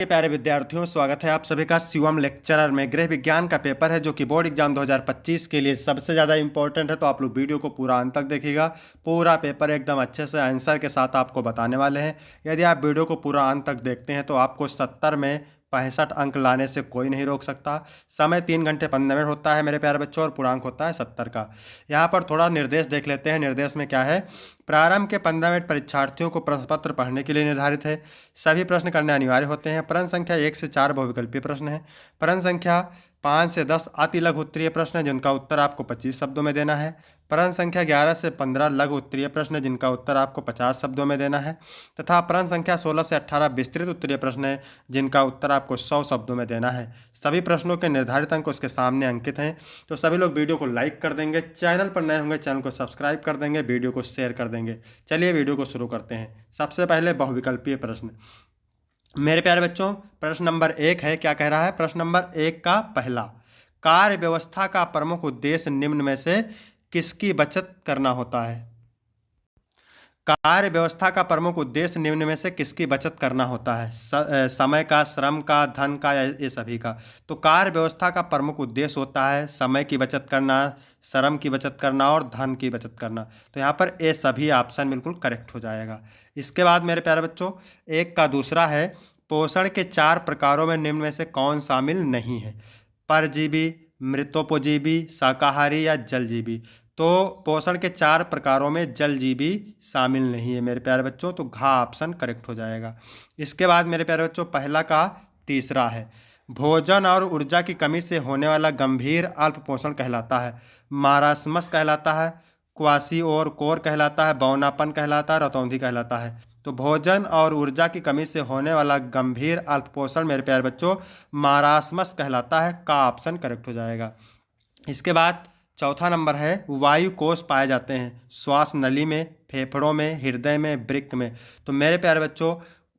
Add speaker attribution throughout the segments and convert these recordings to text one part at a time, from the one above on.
Speaker 1: प्यारे विद्यार्थियों, स्वागत है आप सभी का शिवम लेक्चरर में। गृह विज्ञान का पेपर है जो कि बोर्ड एग्जाम 2025 के लिए सबसे ज़्यादा इंपॉर्टेंट है, तो आप लोग वीडियो को पूरा अंत तक देखिएगा। पूरा पेपर एकदम अच्छे से आंसर के साथ आपको बताने वाले हैं। यदि आप वीडियो को पूरा अंत तक देखते हैं तो आपको 70 में 65 अंक लाने से कोई नहीं रोक सकता। समय 3 घंटे 15 मिनट होता है मेरे प्यारे बच्चों, और पूर्णांक होता है 70 का। यहाँ पर थोड़ा निर्देश देख लेते हैं। निर्देश में क्या है? प्रारंभ के 15 मिनट परीक्षार्थियों को प्रश्न पत्र पढ़ने के लिए निर्धारित है। सभी प्रश्न करने अनिवार्य होते हैं। प्रश्न संख्या 1 से 4 बहुविकल्पीय प्रश्न है। प्रश्न संख्या 5 से 10 अति लघु उत्तरीय प्रश्न है जिनका उत्तर आपको 25 शब्दों में देना है। प्रश्न संख्या 11 से 15 लघु उत्तरीय प्रश्न है जिनका उत्तर आपको 50 शब्दों में देना है। तथा प्रश्न संख्या 16 से 18 विस्तृत उत्तरीय प्रश्न है जिनका उत्तर आपको 100 शब्दों में देना है। सभी प्रश्नों के निर्धारित अंक उसके सामने अंकित हैं। तो सभी लोग वीडियो को लाइक कर देंगे, चैनल पर नए होंगे चैनल को सब्सक्राइब कर देंगे, वीडियो को शेयर कर देंगे। चलिए वीडियो को शुरू करते हैं। सबसे पहले बहुविकल्पीय प्रश्न मेरे प्यारे बच्चों, प्रश्न नंबर 1 है। क्या कह रहा है? प्रश्न नंबर 1 का पहला, कार्य व्यवस्था का प्रमुख उद्देश्य निम्न में से किसकी बचत करना होता है? कार्य व्यवस्था का प्रमुख उद्देश्य निम्न में से किसकी बचत करना होता है? समय का, श्रम का, धन का, या ये सभी का? तो कार्य व्यवस्था का प्रमुख उद्देश्य होता है समय की बचत करना, श्रम की बचत करना और धन की बचत करना। तो यहाँ पर ये सभी ऑप्शन बिल्कुल करेक्ट हो जाएगा। इसके बाद मेरे प्यारे बच्चों, 1 का दूसरा है, पोषण के 4 प्रकारों में निम्न में से कौन शामिल नहीं है? परजीवी, मृतोपजीवी, शाकाहारी या जलजीवी? तो पोषण के 4 प्रकारों में जलजीवी शामिल नहीं है मेरे प्यारे बच्चों, तो घ ऑप्शन करेक्ट हो जाएगा। इसके बाद मेरे प्यारे बच्चों, पहला का तीसरा है, भोजन और ऊर्जा की कमी से होने वाला गंभीर अल्पपोषण कहलाता है। मारास्मस कहलाता है, क्वासी और कोर कहलाता है, बौनापन कहलाता है, रतौंधी कहलाता है। तो भोजन और ऊर्जा की कमी से होने वाला गंभीर अल्पपोषण मेरे प्यारे बच्चों मारास्मस कहलाता है। का ऑप्शन करेक्ट हो जाएगा। इसके बाद चौथा नंबर है, वायु कोष पाए जाते हैं श्वास नली में, फेफड़ों में, हृदय में, वृक्क में। तो मेरे प्यारे बच्चों,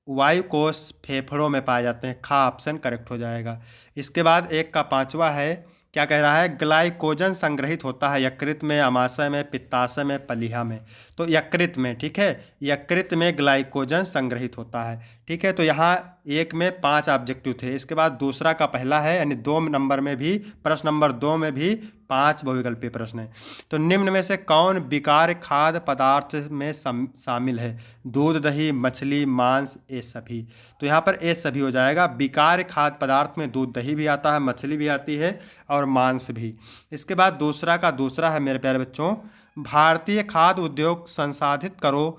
Speaker 1: वायु कोष फेफड़ों में पाए जाते हैं। खा ऑप्शन करेक्ट हो जाएगा। इसके बाद 1 का पांचवा है। क्या कह रहा है? ग्लाइकोजन संग्रहित होता है यकृत में, अमाशय में, पित्ताशय में, पलीहा में। तो यकृत में, ठीक है, यकृत में ग्लाइकोजन संग्रहित होता है। ठीक है, तो यहाँ 1 में 5 ऑब्जेक्टिव थे। इसके बाद दूसरा का पहला है, यानी 2 नंबर में भी, प्रश्न नंबर 2 में भी 5 बहुविकल्पीय प्रश्न है। तो निम्न में से कौन विकार खाद्य पदार्थ में शामिल है? दूध, दही, मछली, मांस, ये सभी। तो यहाँ पर ये सभी हो जाएगा। विकार खाद्य पदार्थ में दूध, दही भी आता है, मछली भी आती है और मांस भी। इसके बाद दूसरा का दूसरा है मेरे प्यारे बच्चों, भारतीय खाद्य उद्योग संसाधित करों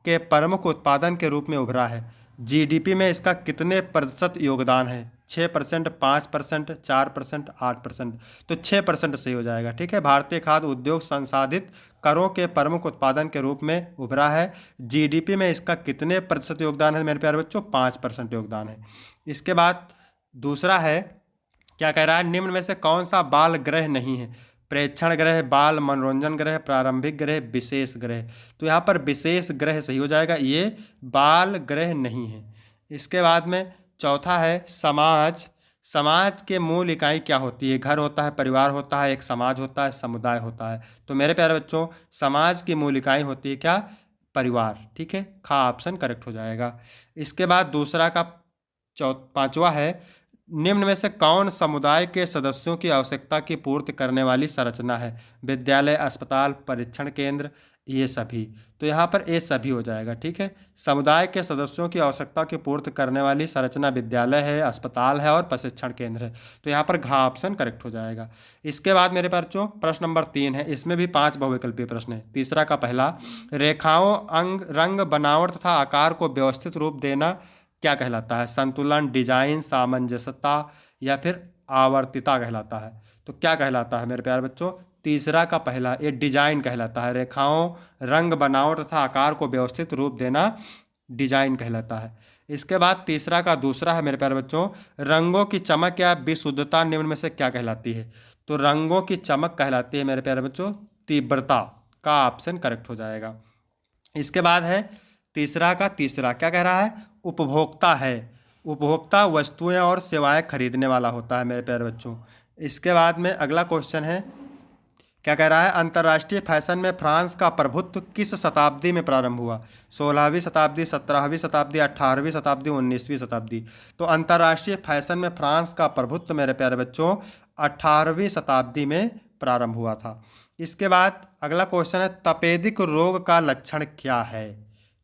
Speaker 1: के प्रमुख उत्पादन के रूप में उभरा है। जीडीपी में इसका कितने प्रतिशत योगदान है? 6%, 5%, 4%, 8%। तो 6% सही हो जाएगा। ठीक है, भारतीय खाद्य उद्योग संसाधित करों के प्रमुख उत्पादन के रूप में उभरा है। जीडीपी में इसका कितने प्रतिशत योगदान है मेरे प्यारे बच्चों? 5% योगदान है। इसके बाद दूसरा है, क्या कह रहा है? निम्न में से कौन सा बाल ग्रह नहीं है? प्रेक्षण ग्रह, बाल मनोरंजन ग्रह, प्रारंभिक ग्रह, विशेष ग्रह। तो यहाँ पर विशेष ग्रह सही हो जाएगा, ये बाल ग्रह नहीं है। इसके बाद में चौथा है, समाज। समाज के मूल इकाई क्या होती है? घर होता है, परिवार होता है, एक समाज होता है, समुदाय होता है। तो मेरे प्यारे बच्चों, समाज की मूल इकाई होती है क्या? परिवार। ठीक है, खा ऑप्शन करेक्ट हो जाएगा। इसके बाद दूसरा का पांचवा है, निम्न में से कौन समुदाय के सदस्यों की आवश्यकता की पूर्ति करने वाली संरचना है? विद्यालय, अस्पताल, परीक्षण केंद्र, ये सभी। तो यहाँ पर ये सभी हो जाएगा। ठीक है, समुदाय के सदस्यों की आवश्यकता की पूर्ति करने वाली संरचना विद्यालय है, अस्पताल है और प्रशिक्षण केंद्र है। तो यहाँ पर घा ऑप्शन करेक्ट हो जाएगा। इसके बाद मेरे बच्चों, प्रश्न नंबर 3 है। इसमें भी 5 बहुविकल्पीय प्रश्न है। तीसरा का पहला, रेखाओं, अंग, रंग, बनावट तथा आकार को व्यवस्थित रूप देना क्या कहलाता है? संतुलन, डिजाइन, सामंजस्यता या फिर आवर्तिता कहलाता है। तो क्या कहलाता है मेरे प्यारे बच्चों? तीसरा का पहला, ये डिजाइन कहलाता है। रेखाओं, रंग, बनावट तथा आकार को व्यवस्थित रूप देना डिजाइन कहलाता है। इसके बाद तीसरा का दूसरा है मेरे प्यारे बच्चों, रंगों की चमक या विशुद्धता निम्न में से क्या कहलाती है? तो रंगों की चमक कहलाती है मेरे प्यारे बच्चों तीव्रता। का ऑप्शन करेक्ट हो जाएगा। इसके बाद है तीसरा का तीसरा, क्या कह रहा है? उपभोक्ता है। उपभोक्ता वस्तुएं और सेवाएं खरीदने वाला होता है मेरे प्यारे बच्चों। इसके बाद में अगला क्वेश्चन है, क्या कह रहा है, अंतर्राष्ट्रीय फैशन में फ्रांस का प्रभुत्व किस शताब्दी में प्रारंभ हुआ? 16वीं शताब्दी, 17वीं शताब्दी, 18वीं शताब्दी, 19वीं शताब्दी। तो अंतर्राष्ट्रीय फैशन में फ्रांस का प्रभुत्व मेरे प्यारे बच्चों 18वीं शताब्दी में प्रारंभ हुआ था। इसके बाद अगला क्वेश्चन है, तपेदिक रोग का लक्षण क्या है?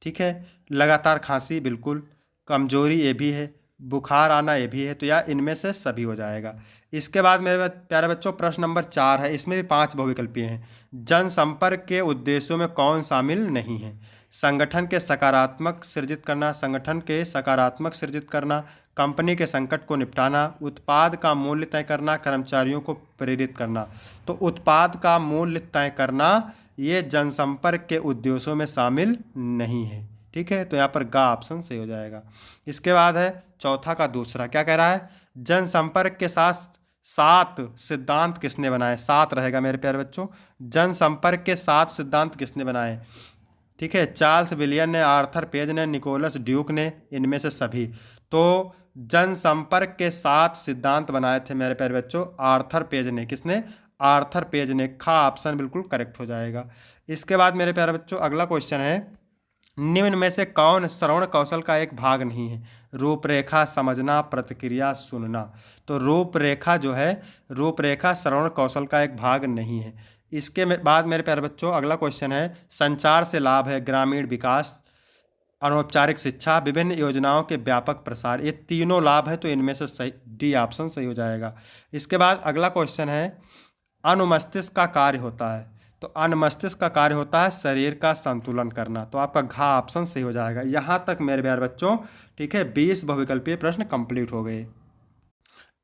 Speaker 1: ठीक है, लगातार खांसी बिल्कुल, कमजोरी ये भी है, बुखार आना ये भी है, तो या इनमें से सभी हो जाएगा। इसके बाद मेरे प्यारे बच्चों प्रश्न नंबर 4 है, इसमें भी 5 बहुविकल्पीय हैं। जनसंपर्क के उद्देश्यों में कौन शामिल नहीं है? संगठन के सकारात्मक सृजित करना, संगठन के सकारात्मक सृजित करना, कंपनी के संकट को निपटाना, उत्पाद का मूल्य तय करना, कर्मचारियों को प्रेरित करना। तो उत्पाद का मूल्य तय करना ये जनसंपर्क के उद्देश्यों में शामिल नहीं है। ठीक है, तो यहाँ पर गा ऑप्शन सही हो जाएगा। इसके बाद है चौथा का दूसरा, क्या कह रहा है, जनसंपर्क के साथ 7 सिद्धांत किसने बनाए? 7 रहेगा मेरे प्यारे बच्चों। जनसंपर्क के 7 सिद्धांत किसने बनाए? ठीक है, चार्ल्स विलियम ने, आर्थर पेज ने, निकोलस ड्यूक ने, इनमें से सभी। तो जनसंपर्क के 7 सिद्धांत बनाए थे मेरे प्यारे बच्चों आर्थर पेज ने। किसने? आर्थर पेज ने। खा ऑप्शन बिल्कुल करेक्ट हो जाएगा। इसके बाद मेरे प्यारे बच्चों अगला क्वेश्चन है, निम्न में से कौन श्रवण कौशल का एक भाग नहीं है? रूपरेखा समझना, प्रतिक्रिया सुनना। तो रूपरेखा जो है, रूपरेखा श्रवण कौशल का एक भाग नहीं है। इसके बाद मेरे प्यारे बच्चों अगला क्वेश्चन है, संचार से लाभ है ग्रामीण विकास, अनौपचारिक शिक्षा, विभिन्न योजनाओं के व्यापक प्रसार। ये तीनों लाभ है, तो इनमें से सही डी ऑप्शन सही हो जाएगा। इसके बाद अगला क्वेश्चन है, अनुमस्तिष्क का कार्य होता है? तो अनुमस्तिष्क का कार्य होता है शरीर का संतुलन करना। तो आपका घा ऑप्शन सही हो जाएगा। यहाँ तक मेरे प्यारे बच्चों, ठीक है, 20 बहुविकल्पीय प्रश्न कंप्लीट हो गए।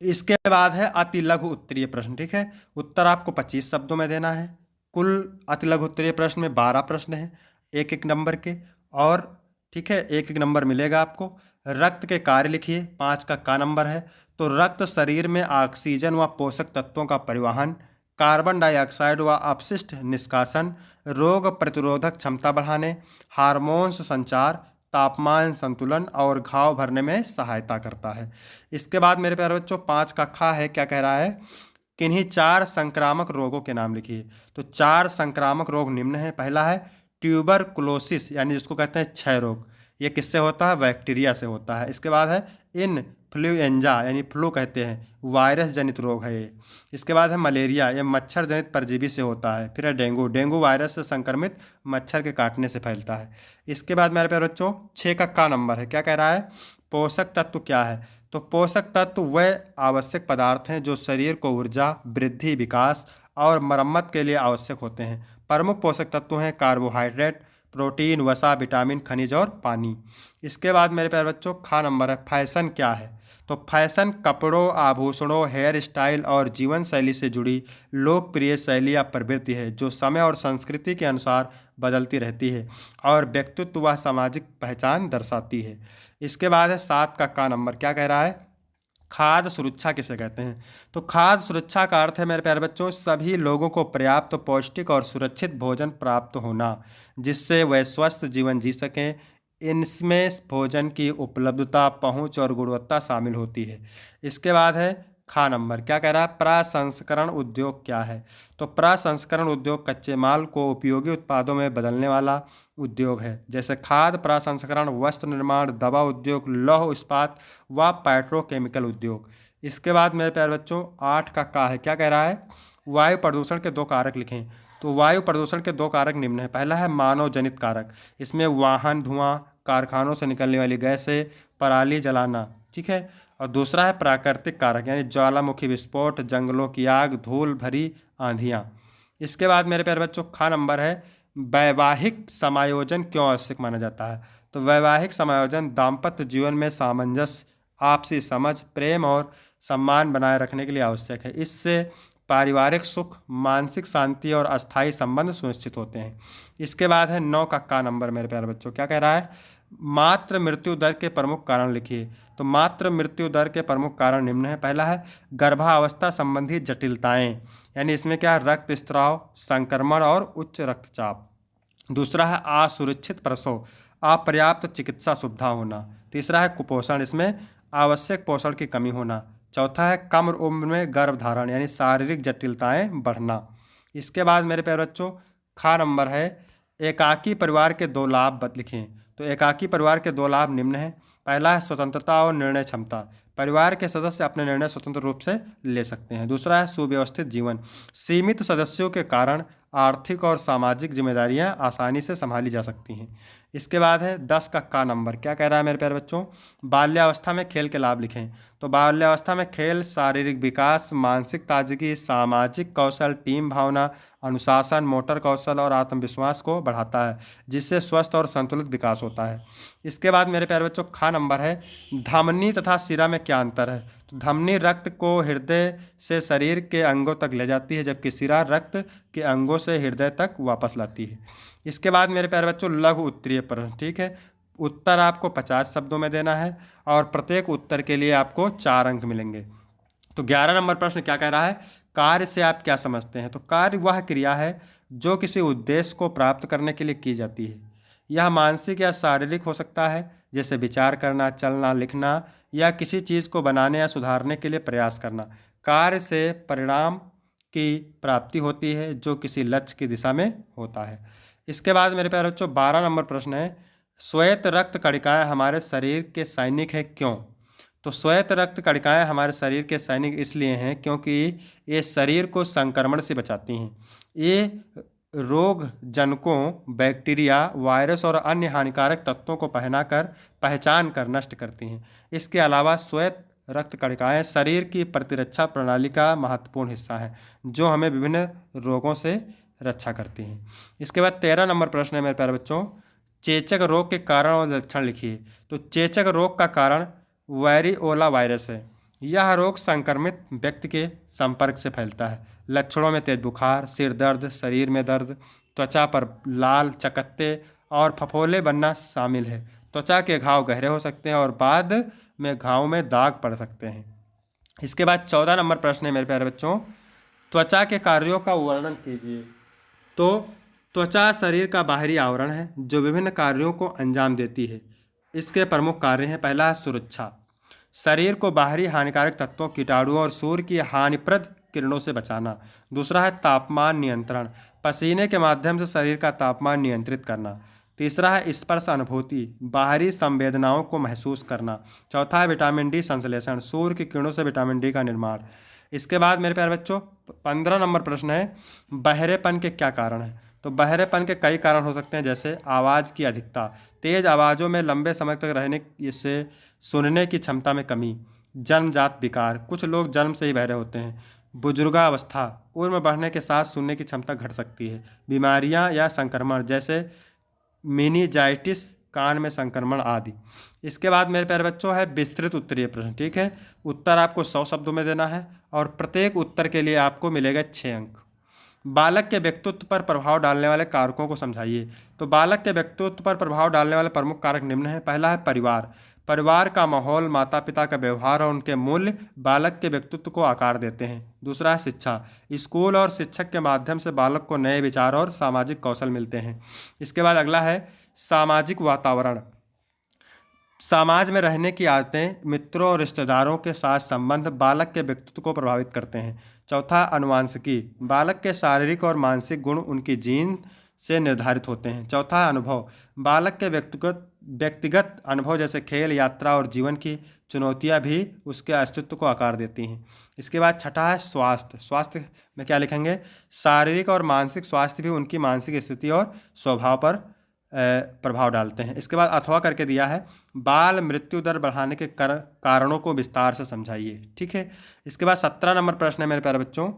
Speaker 1: इसके बाद है अति लघु उत्तरीय प्रश्न। ठीक है, उत्तर आपको 25 शब्दों में देना है। कुल अति लघु उत्तरीय प्रश्न में 12 प्रश्न हैं, एक एक नंबर के, और ठीक है एक एक नंबर मिलेगा आपको। रक्त के कार्य लिखिए, 5 का नंबर है। तो रक्त शरीर में ऑक्सीजन व पोषक तत्वों का परिवहन, कार्बन डाइऑक्साइड व अपशिष्ट निष्कासन, रोग प्रतिरोधक क्षमता बढ़ाने, हार्मोन्स संचार, तापमान संतुलन और घाव भरने में सहायता करता है। इसके बाद मेरे प्यारे बच्चों 5 का खा है, क्या कह रहा है, किन्हीं 4 संक्रामक रोगों के नाम लिखिए। तो 4 संक्रामक रोग निम्न है। पहला है ट्यूबरकुलोसिस, यानी जिसको कहते हैं क्षय रोग। ये किससे होता है? बैक्टीरिया से होता है। इसके बाद है इन्फ्लुएंजा, यानी फ्लू कहते हैं, वायरस जनित रोग है ये। इसके बाद है मलेरिया, ये मच्छर जनित परजीवी से होता है। फिर है डेंगू, डेंगू वायरस से संक्रमित मच्छर के काटने से फैलता है। इसके बाद मेरे प्यारे बच्चों 6 का नंबर है, क्या कह रहा है, पोषक तत्व क्या है? तो पोषक तत्व वह आवश्यक पदार्थ हैं जो शरीर को ऊर्जा, वृद्धि, विकास और मरम्मत के लिए आवश्यक होते हैं। प्रमुख पोषक तत्व हैं कार्बोहाइड्रेट, प्रोटीन, वसा, विटामिन, खनिज और पानी। इसके बाद मेरे प्यारे बच्चों खा नंबर है, फैशन क्या है? तो फैशन कपड़ों, आभूषणों, हेयर स्टाइल और जीवन शैली से जुड़ी लोकप्रिय शैली या प्रवृत्ति है जो समय और संस्कृति के अनुसार बदलती रहती है और व्यक्तित्व व सामाजिक पहचान दर्शाती है। इसके बाद है 7 का नंबर, क्या कह रहा है, खाद्य सुरक्षा किसे कहते हैं? तो खाद्य सुरक्षा का अर्थ है मेरे प्यारे बच्चों सभी लोगों को पर्याप्त पौष्टिक और सुरक्षित भोजन प्राप्त होना जिससे वे स्वस्थ जीवन जी सकें। इनमें भोजन की उपलब्धता, पहुंच और गुणवत्ता शामिल होती है। इसके बाद है खा नंबर, क्या कह रहा है, प्रसंस्करण उद्योग क्या है? तो प्रसंस्करण उद्योग कच्चे माल को उपयोगी उत्पादों में बदलने वाला उद्योग है, जैसे खाद्य प्रसंस्करण, वस्त्र निर्माण, दवा उद्योग, लौह इस्पात व पेट्रोकेमिकल उद्योग। इसके बाद मेरे प्यारे बच्चों 8 का है, क्या कह रहा है, वायु प्रदूषण के 2 कारक लिखें। तो वायु प्रदूषण के 2 कारक निम्न है। पहला है मानव जनित कारक, इसमें वाहन धुआं, कारखानों से निकलने वाली गैसें, पराली जलाना, ठीक है। और दूसरा है प्राकृतिक कारक, यानी ज्वालामुखी विस्फोट, जंगलों की आग, धूल भरी आंधियाँ। इसके बाद मेरे प्यारे बच्चों खा नंबर है वैवाहिक समायोजन क्यों आवश्यक माना जाता है? तो वैवाहिक समायोजन दाम्पत्य जीवन में सामंजस्य, आपसी समझ, प्रेम और सम्मान बनाए रखने के लिए आवश्यक है। इससे पारिवारिक सुख, मानसिक शांति और अस्थायी संबंध सुनिश्चित होते हैं। इसके बाद है 9 का नंबर मेरे प्यारे बच्चों, क्या कह रहा है, मातृ मृत्यु दर के प्रमुख कारण लिखिए। तो मातृ मृत्यु दर के प्रमुख कारण निम्न है। पहला है गर्भावस्था संबंधी जटिलताएं, यानी इसमें क्या, रक्त स्त्राव, संक्रमण और उच्च रक्तचाप। दूसरा है असुरक्षित प्रसव, अपर्याप्त चिकित्सा सुविधा होना। तीसरा है कुपोषण, इसमें आवश्यक पोषण की कमी होना। चौथा है कम उम्र में गर्भधारण, यानी शारीरिक जटिलताएं बढ़ना। इसके बाद मेरे प्यारे बच्चों खा नंबर है एकाकी परिवार के 2 लाभ लिखें। तो एकाकी परिवार के 2 लाभ निम्न हैं। पहला है स्वतंत्रता और निर्णय क्षमता, परिवार के सदस्य अपने निर्णय स्वतंत्र रूप से ले सकते हैं। दूसरा है सुव्यवस्थित जीवन, सीमित सदस्यों के कारण आर्थिक और सामाजिक जिम्मेदारियां आसानी से संभाली जा सकती हैं। इसके बाद है 10 का नंबर, क्या कह रहा है मेरे प्यारे बच्चों, बाल्यावस्था में खेल के लाभ लिखें। तो बाल्यावस्था में खेल शारीरिक विकास, मानसिक ताजगी, सामाजिक कौशल, टीम भावना, अनुशासन, मोटर कौशल और आत्मविश्वास को बढ़ाता है, जिससे स्वस्थ और संतुलित विकास होता है। इसके बाद मेरे प्यारे बच्चों खा नंबर है धमनी तथा शिरा में क्या अंतर है। तो धमनी रक्त को हृदय से शरीर के अंगों तक ले जाती है, जबकि शिरा रक्त के अंगों से हृदय तक वापस लाती है। इसके बाद मेरे प्यारे बच्चों लघु उत्तरीय प्रश्न, ठीक है। उत्तर आपको 50 शब्दों में देना है और प्रत्येक उत्तर के लिए आपको 4 अंक मिलेंगे। तो 11 नंबर प्रश्न क्या कह रहा है, कार्य से आप क्या समझते हैं। तो कार्य वह क्रिया है जो किसी उद्देश्य को प्राप्त करने के लिए की जाती है। यह मानसिक या शारीरिक हो सकता है, जैसे विचार करना, चलना, लिखना, या किसी चीज़ को बनाने या सुधारने के लिए प्रयास करना। कार्य से परिणाम की प्राप्ति होती है जो किसी लक्ष्य की दिशा में होता है। इसके बाद मेरे प्यारे बच्चों 12 नंबर प्रश्न है श्वेत रक्त कणिकाएं हमारे शरीर के सैनिक हैं क्यों। तो श्वेत रक्त कणिकाएं हमारे शरीर के सैनिक इसलिए हैं क्योंकि ये शरीर को संक्रमण से बचाती हैं। ये रोग जनकों, बैक्टीरिया, वायरस और अन्य हानिकारक तत्वों को पहचान कर नष्ट करती हैं। इसके अलावा श्वेत रक्त कणिकाएं शरीर की प्रतिरक्षा प्रणाली का महत्वपूर्ण हिस्सा हैं, जो हमें विभिन्न रोगों से रक्षा करती हैं। इसके बाद 13 नंबर प्रश्न है मेरे प्यारे बच्चों, चेचक रोग के कारण और लक्षण लिखिए। तो चेचक रोग का कारण वेरिओला वायरस है। यह रोग संक्रमित व्यक्ति के संपर्क से फैलता है। लक्षणों में तेज बुखार, सिर दर्द, शरीर में दर्द, त्वचा पर लाल चकत्ते और फफोले बनना शामिल है। त्वचा के घाव गहरे हो सकते हैं और बाद में घाव में दाग पड़ सकते हैं। इसके बाद 14 नंबर प्रश्न है मेरे प्यारे बच्चों, त्वचा के कार्यों का वर्णन कीजिए। तो त्वचा शरीर का बाहरी आवरण है जो विभिन्न कार्यों को अंजाम देती है। इसके प्रमुख कार्य हैं, पहला है सुरक्षा, शरीर को बाहरी हानिकारक तत्वों, कीटाणुओं और सूर्य की हानिप्रद किरणों से बचाना। दूसरा है तापमान नियंत्रण, पसीने के माध्यम से शरीर का तापमान नियंत्रित करना। तीसरा है स्पर्श अनुभूति, बाहरी संवेदनाओं को महसूस करना। चौथा है विटामिन डी संश्लेषण, सूर्य की किरणों से विटामिन डी का निर्माण। इसके बाद मेरे प्यारे बच्चों 15 नंबर प्रश्न है बहरेपन के क्या कारण हैं। तो बहरेपन के कई कारण हो सकते हैं, जैसे आवाज़ की अधिकता, तेज़ आवाज़ों में लंबे समय तक रहने से सुनने की क्षमता में कमी, जन्मजात विकार, कुछ लोग जन्म से ही बहरे होते हैं, बुजुर्गावस्था, उम्र बढ़ने के साथ सुनने की क्षमता घट सकती है, बीमारियां या संक्रमण जैसे मेनिंजाइटिस, कान में संक्रमण आदि। इसके बाद मेरे प्यारे बच्चों है विस्तृत उत्तरीय प्रश्न, ठीक है। उत्तर आपको 100 शब्दों में देना है और प्रत्येक उत्तर के लिए आपको मिलेगा 6 अंक। बालक के व्यक्तित्व पर प्रभाव डालने वाले कारकों को समझाइए। तो बालक के व्यक्तित्व पर प्रभाव डालने वाले प्रमुख कारक निम्न हैं। पहला है परिवार, परिवार का माहौल, माता पिता का व्यवहार और उनके मूल्य बालक के व्यक्तित्व को आकार देते हैं। दूसरा है शिक्षा, स्कूल और शिक्षक के माध्यम से बालक को नए विचार और सामाजिक कौशल मिलते हैं। इसके बाद अगला है सामाजिक वातावरण, समाज में रहने की आदतें, मित्रों और रिश्तेदारों के साथ संबंध बालक के व्यक्तित्व को प्रभावित करते हैं। चौथा अनुवांशिकी, बालक के शारीरिक और मानसिक गुण उनकी जीन से निर्धारित होते हैं। चौथा है अनुभव, बालक के व्यक्तिगत अनुभव जैसे खेल, यात्रा और जीवन की चुनौतियां भी उसके अस्तित्व को आकार देती हैं। इसके बाद छठा है स्वास्थ्य, स्वास्थ्य में क्या लिखेंगे, शारीरिक और मानसिक स्वास्थ्य भी उनकी मानसिक स्थिति और स्वभाव पर प्रभाव डालते हैं। इसके बाद अथवा करके दिया है बाल मृत्यु दर बढ़ाने के कारणों को विस्तार से समझाइए, ठीक है। इसके बाद 17 नंबर प्रश्न है मेरे प्यारे बच्चों,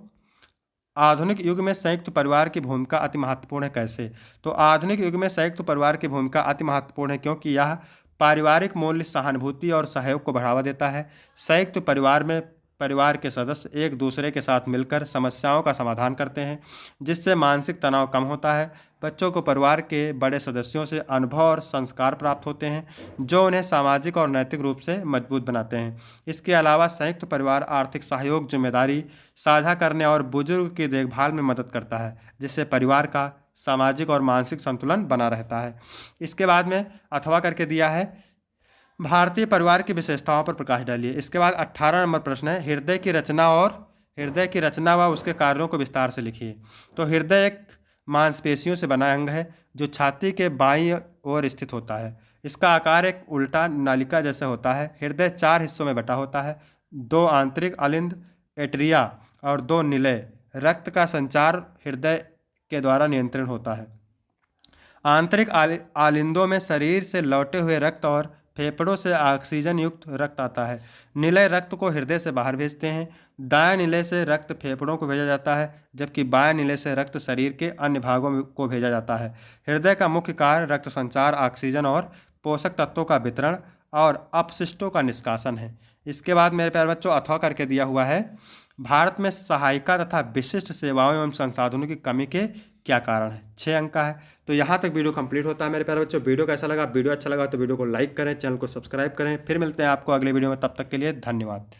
Speaker 1: आधुनिक युग में संयुक्त परिवार की भूमिका अति महत्वपूर्ण है कैसे। तो आधुनिक युग में संयुक्त परिवार की भूमिका अति महत्वपूर्ण है क्योंकि यह पारिवारिक मूल्य, सहानुभूति और सहयोग को बढ़ावा देता है। संयुक्त परिवार में परिवार के सदस्य एक दूसरे के साथ मिलकर समस्याओं का समाधान करते हैं, जिससे मानसिक तनाव कम होता है। बच्चों को परिवार के बड़े सदस्यों से अनुभव और संस्कार प्राप्त होते हैं जो उन्हें सामाजिक और नैतिक रूप से मजबूत बनाते हैं। इसके अलावा संयुक्त परिवार आर्थिक सहयोग, जिम्मेदारी साझा करने और बुजुर्ग की देखभाल में मदद करता है, जिससे परिवार का सामाजिक और मानसिक संतुलन बना रहता है। इसके बाद में अथवा करके दिया है भारतीय परिवार की विशेषताओं पर प्रकाश डालिए। इसके बाद 18 नंबर प्रश्न है हृदय की रचना और हृदय की रचना व उसके कार्यों को विस्तार से लिखिए। तो हृदय एक मांसपेशियों से बना अंग है जो छाती के बाईं ओर स्थित होता है। इसका आकार एक उल्टा नालिका जैसा होता है। हृदय 4 हिस्सों में बटा होता है, 2 आंतरिक अलिंद एट्रिया और 2 निलय। रक्त का संचार हृदय के द्वारा नियंत्रण होता है। आंतरिक आलिंदों में शरीर से लौटे हुए रक्त और फेफड़ों से ऑक्सीजन युक्त रक्त आता है। निलय रक्त को हृदय से बाहर भेजते हैं। दाएं निलय से रक्त फेफड़ों को भेजा जाता है, जबकि बाएं निलय से रक्त शरीर के अन्य भागों को भेजा जाता है। हृदय का मुख्य कार्य रक्त संचार, ऑक्सीजन और पोषक तत्वों का वितरण और अपशिष्टों का निष्कासन है। इसके बाद मेरे प्यारे बच्चों अथवा करके दिया हुआ है, भारत में सहायिका तथा विशिष्ट सेवाओं एवं संसाधनों की कमी के क्या कारण है। 6 अंक का है। तो यहाँ तक वीडियो कंप्लीट होता है मेरे प्यारे बच्चों। वीडियो कैसा लगा? वीडियो अच्छा लगा तो वीडियो को लाइक करें, चैनल को सब्सक्राइब करें। फिर मिलते हैं आपको अगले वीडियो में, तब तक के लिए धन्यवाद।